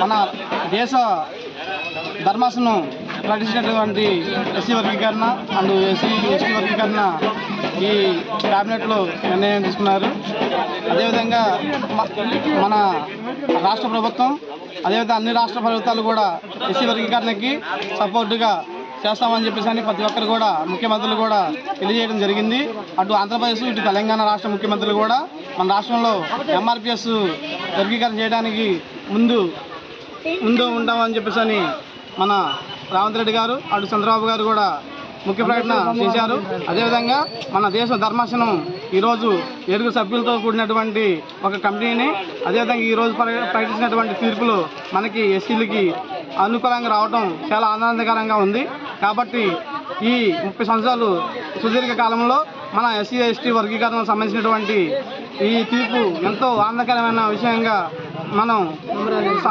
మన దేశ ధర్మాసనం ప్రకటించినటువంటి ఎస్సీ వర్గీకరణ అండ్ ఎస్టీ వర్గీకరణ ఈ క్యాబినెట్లో నిర్ణయం తీసుకున్నారు. అదేవిధంగా మన రాష్ట్ర ప్రభుత్వం అదేవిధంగా అన్ని రాష్ట్ర ప్రభుత్వాలు కూడా ఎస్సీ వర్గీకరణకి సపోర్టుగా చేస్తామని చెప్పేసి ప్రతి ఒక్కరు కూడా ముఖ్యమంత్రులు కూడా తెలియజేయడం జరిగింది. అటు ఆంధ్రప్రదేశ్ ఇటు తెలంగాణ రాష్ట్ర ముఖ్యమంత్రులు కూడా మన రాష్ట్రంలో ఎంఆర్పిఎస్ వర్గీకరణ చేయడానికి ముందు ఉంటామని చెప్పేసి మన రేవంత్ రెడ్డి గారు అటు చంద్రబాబు గారు కూడా ముఖ్య ప్రకటన చేశారు. అదేవిధంగా మన దేశ ధర్మాసనం ఈరోజు 7 సభ్యులతో కూడినటువంటి ఒక కమిటీని అదేవిధంగా ఈరోజు ప్రకటించినటువంటి తీర్పులు మనకి ఎస్సీలకి అనుకూలంగా రావడం చాలా ఆనందకరంగా ఉంది. కాబట్టి ఈ 30 సంవత్సరాలు సుదీర్ఘ కాలంలో మన ఎస్సీ ఎస్టీ వర్గీకరణకు సంబంధించినటువంటి ఈ తీర్పు ఎంతో ఆనందకరమైన విషయంగా మనం